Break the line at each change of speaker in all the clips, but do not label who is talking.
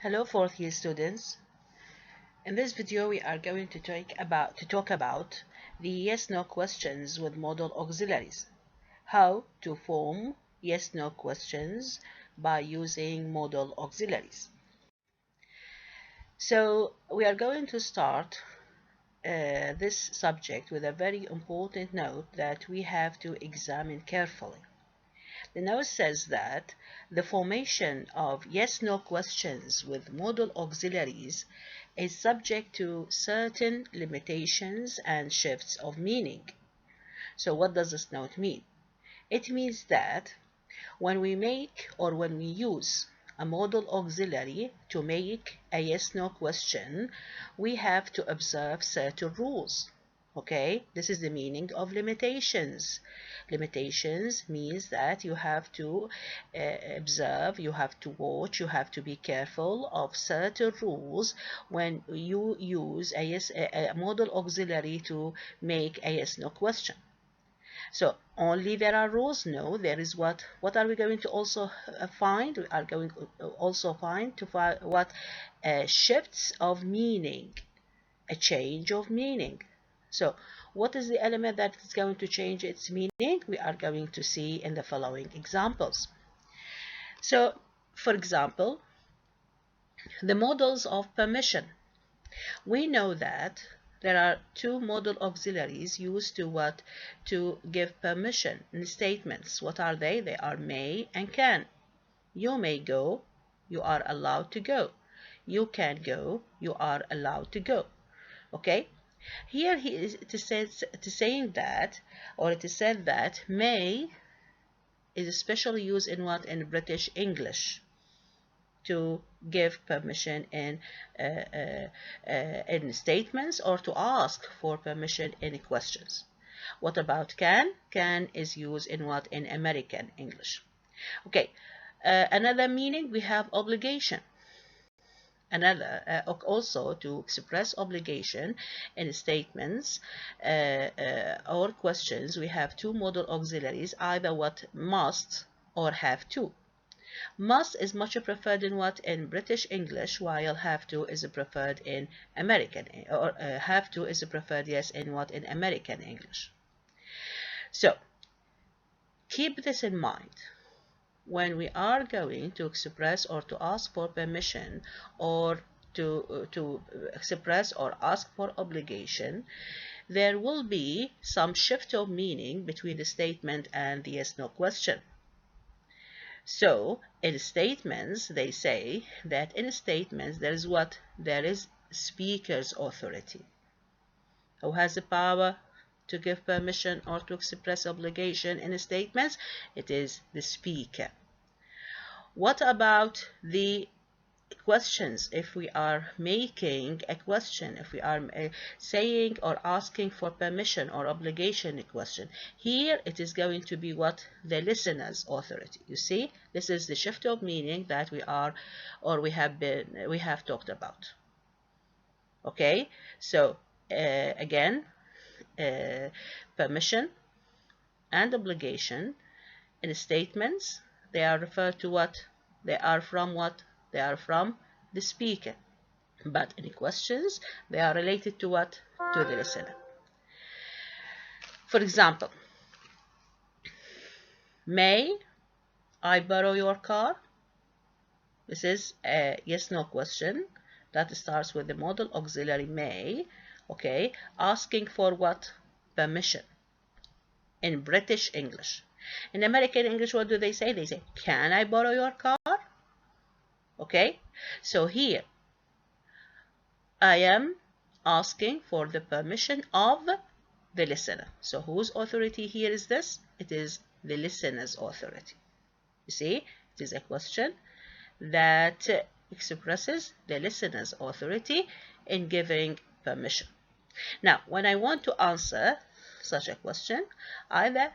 Hello fourth year students. In this video we are going to talk about the yes-no questions with modal auxiliaries. How to form yes-no questions by using modal auxiliaries. So we are going to start this subject with a very important note that we have to examine carefully. The note says that the formation of yes-no questions with modal auxiliaries is subject to certain limitations and shifts of meaning. So what does this note mean? It means that when we use a modal auxiliary to make a yes-no question, we have to observe certain rules. Okay, this is the meaning of limitations. Limitations means that you have to observe, you have to watch, you have to be careful of certain rules when you use a modal auxiliary to make a yes-no question. So only there are rules? No, there is what are we going to also find? We are going to also find what shifts of meaning, a change of meaning. So what is the element that is going to change its meaning? We are going to see in the following examples. So for example, the modals of permission. We know that there are two modal auxiliaries used to give permission in statements. What are they? They are may and can. You may go, you are allowed to go. You can go, you are allowed to go. Okay? Here it is saying that, or it is said that may is especially used in what? In British English, to give permission in statements or to ask for permission in questions. What about can? Can is used in what? In American English. Okay, another meaning we have obligation. Another also to express obligation in statements or questions, we have two modal auxiliaries, either what? Must or have to. Must is much preferred in what? In British English, while have to is preferred in American, or have to is preferred, yes, in what? In American English. So keep this in mind when we are going to express or to ask for permission, or to express or ask for obligation. There will be some shift of meaning between the statement and the yes-no question. So in statements, they say that in statements there is what? There is speaker's authority. Who has the power to give permission or to express obligation in statements? It is the speaker. What about the questions? If we are making a question, if we are saying or asking for permission or obligation, a question, here it is going to be what? The listener's authority. You see, this is the shift of meaning that we have talked about. Okay, so again, permission and obligation in statements, they are referred to what? They are from what? They are from the speaker. But in questions, they are related to what? To the listener. For example, may I borrow your car? This is a yes-no question that starts with the modal auxiliary may. Okay, asking for what? Permission in British English. In American English, what do they say? They say, can I borrow your car? Okay, so here I am asking for the permission of the listener. So whose authority here is this? It is the listener's authority. You see, it is a question that expresses the listener's authority in giving permission. Now, when I want to answer such a question, either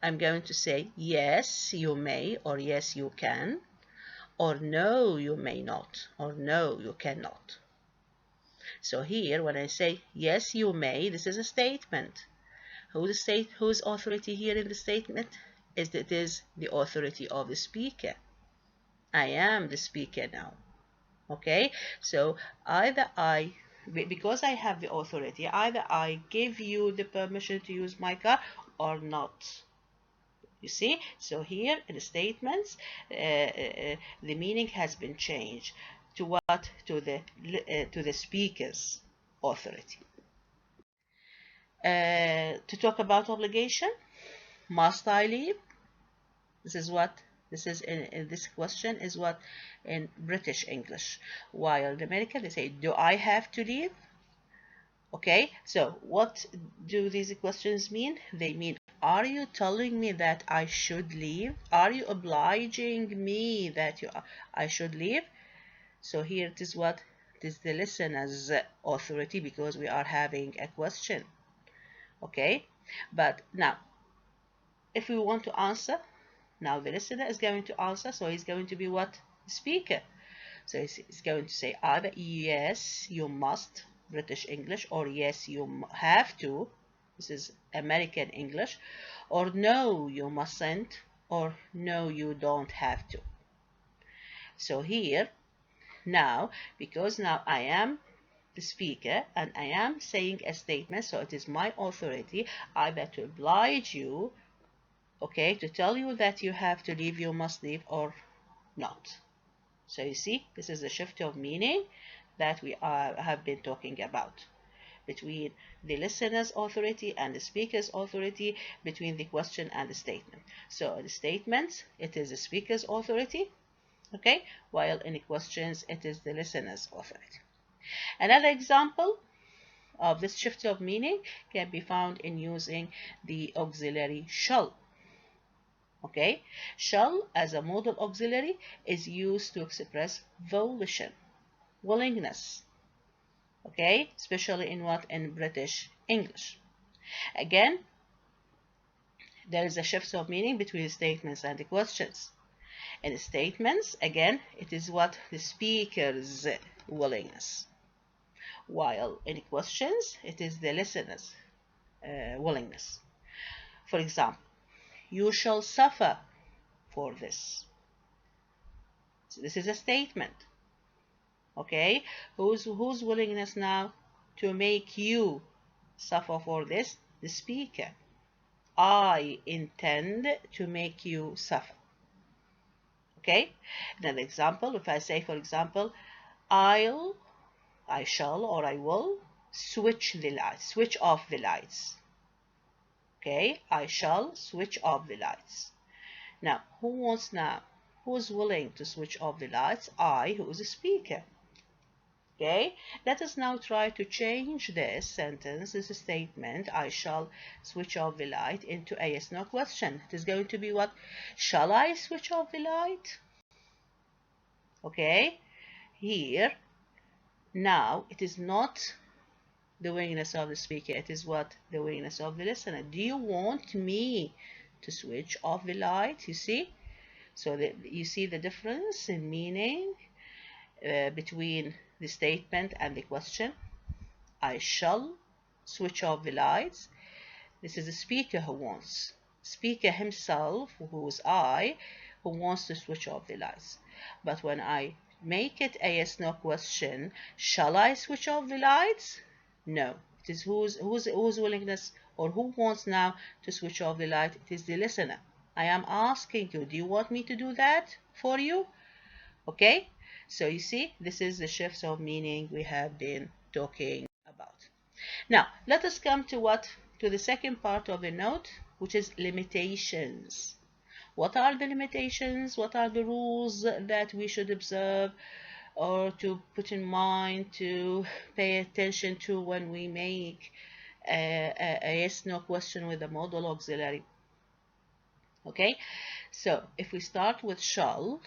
I'm going to say, yes, you may, or yes, you can, or no, you may not, or no, you cannot. So here, when I say, yes, you may, this is a statement. Whose authority here in the statement? It is the authority of the speaker. I am the speaker now. Okay, so either because I have the authority, either I give you the permission to use my car or not. You see, so here in the statements, the meaning has been changed to what? To the speaker's authority. To talk about obligation, must I leave? This is what this is in this question is what in British English. While in American they say, do I have to leave? Okay, so what do these questions mean? They mean, are you telling me that I should leave? Are you obliging me that I should leave? So here it is what it is the listener's authority because we are having a question. Okay, but now if we want to answer, now the listener is going to answer, so he's going to be what? The speaker. So he's going to say either yes, you must, British English, or yes, you have to, this is American English, or no, you mustn't, or no, you don't have to. So here, now, because now I am the speaker and I am saying a statement, so it is my authority either to oblige you, okay, to tell you that you have to leave, you must leave, or not. So you see, this is the shift of meaning that we have been talking about between the listener's authority and the speaker's authority, between the question and the statement. So in the statements, it is the speaker's authority, okay, while in the questions, it is the listener's authority. Another example of this shift of meaning can be found in using the auxiliary shall. Okay, shall as a modal auxiliary is used to express volition, willingness. Okay, especially in what? In British English. Again, there is a shift of meaning between the statements and the questions. In the statements, again, it is what? The speaker's willingness. While in the questions, it is the listener's willingness. For example, you shall suffer for this. So this is a statement. Okay, whose willingness now to make you suffer for this? The speaker. I intend to make you suffer. Okay, another example, if I say, for example, I shall, or I will switch the lights, switch off the lights. Okay, I shall switch off the lights. Now, who's willing to switch off the lights? I, who is a speaker. Okay, let us now try to change this sentence, this statement, I shall switch off the light, into a yes no question. It is going to be what? Shall I switch off the light? Okay, here, now, it is not the willingness of the speaker, it is what? The willingness of the listener. Do you want me to switch off the light? You see? So you see the difference in meaning between the statement and the question. I shall switch off the lights. This is the speaker who wants. Speaker himself, who is I, who wants to switch off the lights. But when I make it a yes no question, shall I switch off the lights? No. It is whose willingness, or who wants now to switch off the light? It is the listener. I am asking you, do you want me to do that for you? Okay, so you see, this is the shifts of meaning we have been talking about. Now, let us come to the second part of the note, which is limitations. What are the limitations? What are the rules that we should observe or to put in mind, to pay attention to when we make a yes-no question with a modal auxiliary? Okay, so if we start with shall,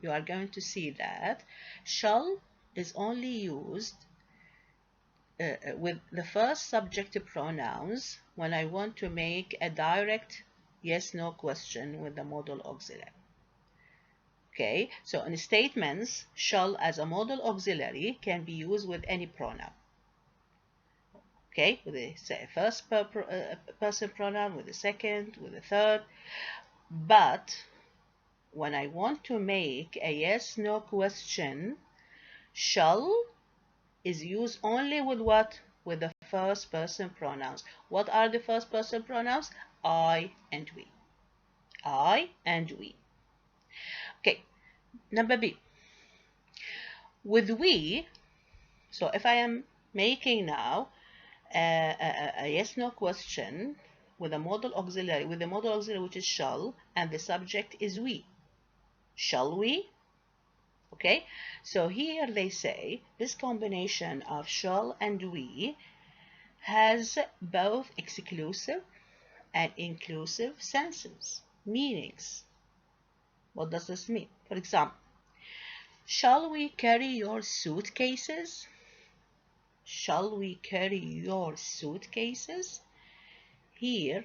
you are going to see that shall is only used with the first subjective pronouns when I want to make a direct yes-no question with the modal auxiliary. Okay, so in statements, shall as a modal auxiliary can be used with any pronoun. Okay, with the first person pronoun, with the second, with the third. But when I want to make a yes-no question Shall is used only with what? With the first person pronouns. What are the first person pronouns? I and we. I and we. Okay, number B. With we, so if I am making now a yes no question with a modal auxiliary, with the modal auxiliary which is shall, and the subject is we. Shall we? Okay, so here they say this combination of shall and we has both exclusive and inclusive senses, meanings. What does this mean? For example, shall we carry your suitcases? Shall we carry your suitcases? Here,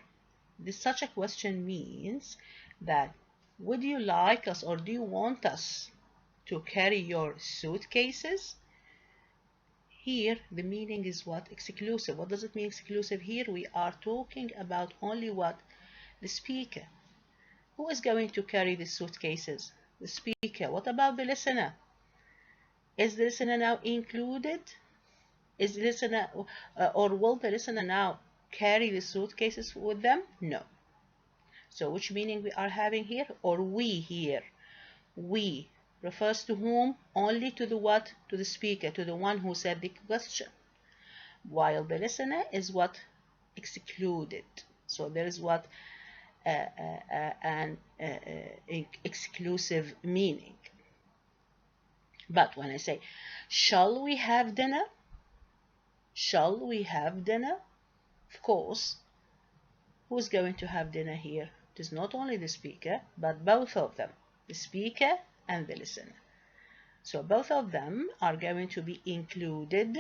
such a question means that would you like us or do you want us to carry your suitcases? Here, the meaning is what? Exclusive. What does it mean exclusive? Here we are talking about only what? The speaker. Who is going to carry the suitcases? The speaker. What about the listener? Is the listener now included? Is the listener, or will the listener now carry the suitcases with them? No. So which meaning we are having here? Or we here? We refers to whom? Only to the what? To the speaker, to the one who said the question. While the listener is what? Excluded. So there is what? An exclusive meaning. But when I say, shall we have dinner? Shall we have dinner? Of course, who's going to have dinner here? It is not only the speaker, but both of them, the speaker and the listener. So both of them are going to be included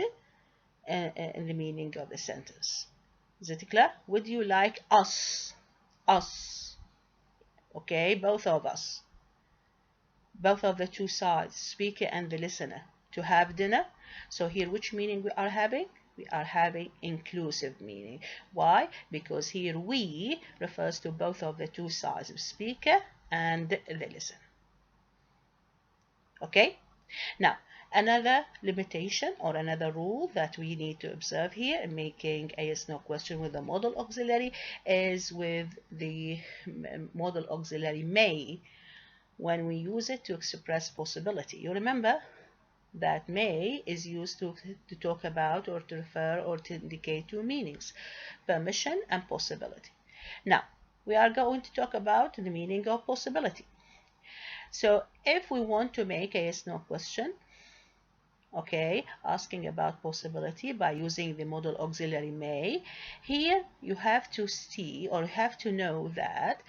in the meaning of the sentence. Is it clear? Would you like us? Us. Okay, both of us. Both of the two sides, speaker and the listener, to have dinner. So here, which meaning we are having? We are having inclusive meaning. Why? Because here we refers to both of the two sides, speaker and the listener. Okay? Now, another limitation or another rule that we need to observe here in making a yes no question with the modal auxiliary is with the modal auxiliary may, when we use it to express possibility. You remember that may is used to talk about or to refer or to indicate two meanings, permission and possibility. Now, we are going to talk about the meaning of possibility. So if we want to make a yes no question, okay, asking about possibility by using the modal auxiliary may, here you have to see or have to know that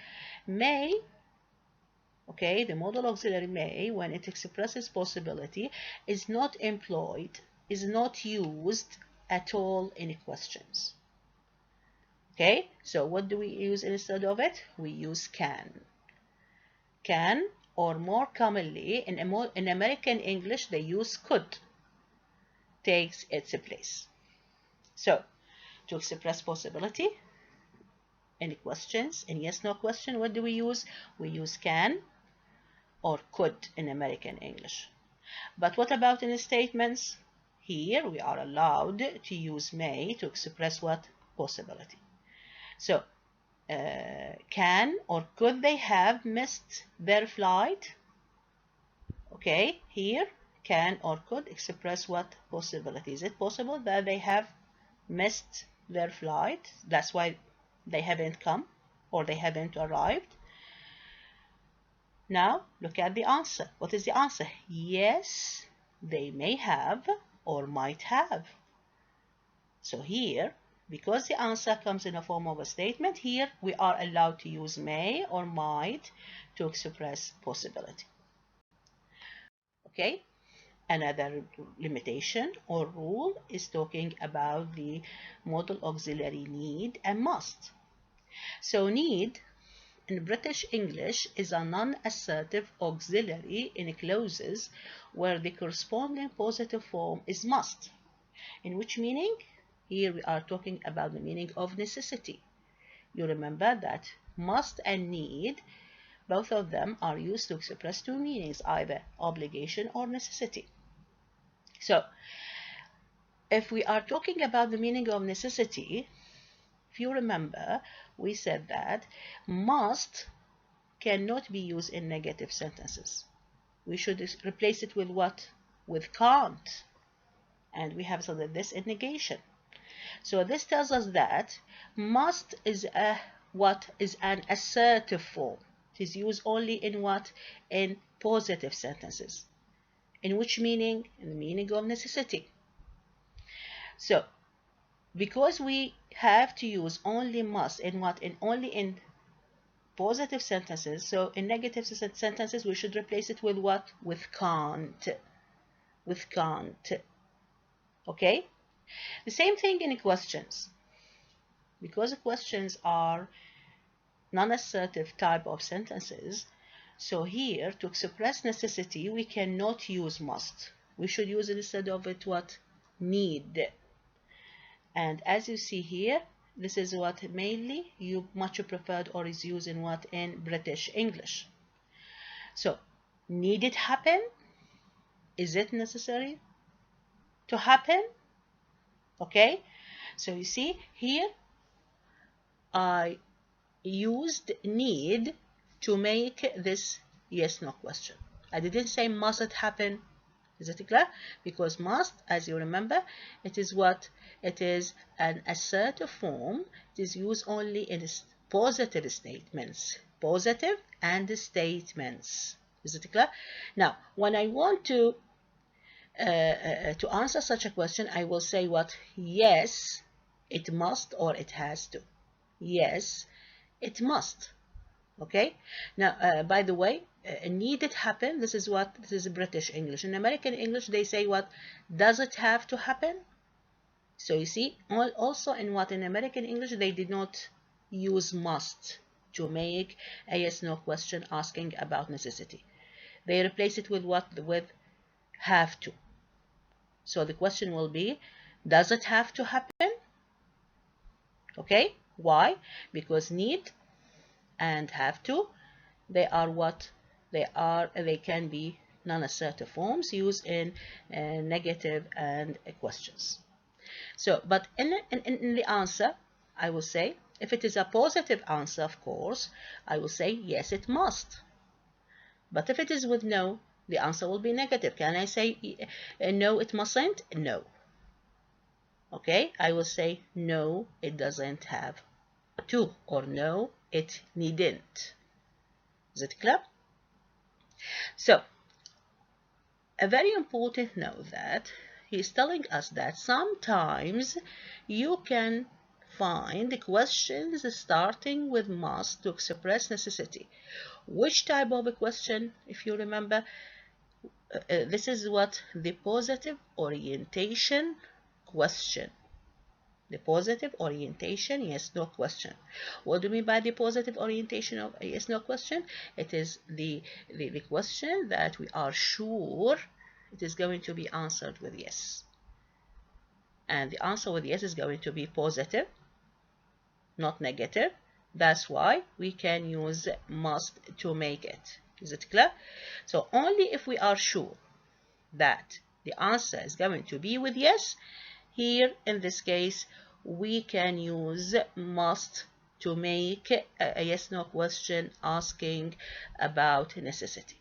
may, okay, the modal auxiliary may, when it expresses possibility, is not employed, is not used at all in questions. Okay, so what do we use instead of it? We use can. Can, or more commonly in American English, they use could, takes its place. So, to express possibility in questions, in yes no question, what do we use? We use can or could in American English. But what about in statements? Here we are allowed to use may to express what? Possibility. So, can or could they have missed their flight? Okay, here can or could express what? Possibility. Is it possible that they have missed their flight? That's why they haven't come or they haven't arrived. Now, look at the answer. What is the answer? Yes, they may have or might have. So here, because the answer comes in the form of a statement, here we are allowed to use may or might to express possibility. Okay, another limitation or rule is talking about the modal auxiliary need and must. So need in British English is a non-assertive auxiliary in clauses where the corresponding positive form is must. In which meaning? Here we are talking about the meaning of necessity. You remember that must and need, both of them are used to express two meanings, either obligation or necessity. So if we are talking about the meaning of necessity, if you remember, we said that must cannot be used in negative sentences. We should replace it with what? With can't. And we have said this in negation. So this tells us that must is what is an assertive form. It is used only in what? In positive sentences. In which meaning? In the meaning of necessity. So because we have to use only must in what? In only in positive sentences. So in negative sentences, we should replace it with what? With can't. With can't. Okay? The same thing in questions. Because questions are non-assertive type of sentences, so here to express necessity, we cannot use must. We should use instead of it what? Need. And as you see here, this is what mainly you much preferred or is used in what? In British English. So, need it happen? Is it necessary to happen? Okay, so you see here, I used need to make this yes/no question. I didn't say must it happen. Is it clear? Because must, as you remember, it is what? It is an assertive form. It is used only in positive statements. Positive and statements. Is it clear? Now, when I want to answer such a question, I will say what? Yes, it must or it has to. Yes, it must. Okay, now by the way, need it happen, this is what? This is British English. In American English they say what? Does it have to happen? So you see, also in what? In American English they did not use must to make a yes/no question asking about necessity. They replace it with what? With have to. So the question will be, does it have to happen? Okay, why? Because need and have to, they are what? They can be non-assertive forms used in negative and questions. So, but in the answer, I will say, if it is a positive answer, of course, I will say, yes, it must. But if it is with no, the answer will be negative. Can I say, no, it mustn't? No. Okay, I will say, no, it doesn't have to, or no, it needn't. Is it clear? So, a very important note that he's telling us that sometimes you can find the questions starting with must to express necessity. Which type of a question, if you remember, this is what? The positive orientation question. The positive orientation yes/no question. What do you mean by the positive orientation of a yes/no question? It is the question that we are sure it is going to be answered with yes. And the answer with yes is going to be positive, not negative. That's why we can use must to make it. Is it clear? So only if we are sure that the answer is going to be with yes, here in this case we can use must to make a yes/no question asking about necessity.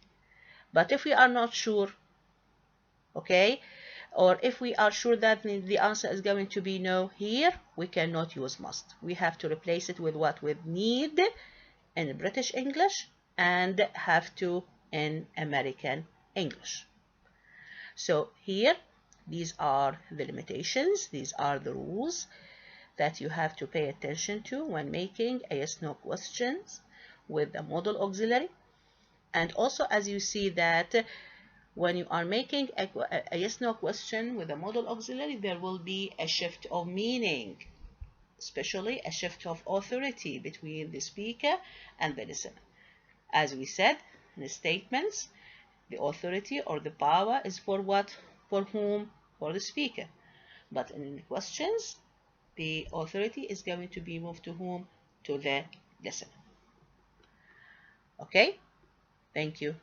But if we are not sure, okay, or if we are sure that the answer is going to be no, here we cannot use must. We have to replace it with what? With need in British English and have to in American English. So here, these are the limitations, these are the rules that you have to pay attention to when making a yes/no questions with the modal auxiliary. And also, as you see that when you are making a yes/no question with a modal auxiliary, there will be a shift of meaning, especially a shift of authority between the speaker and the listener. As we said in the statements, the authority or the power is for what? For whom? For the speaker. But in the questions, the authority is going to be moved to whom? To the listener. Okay? Thank you.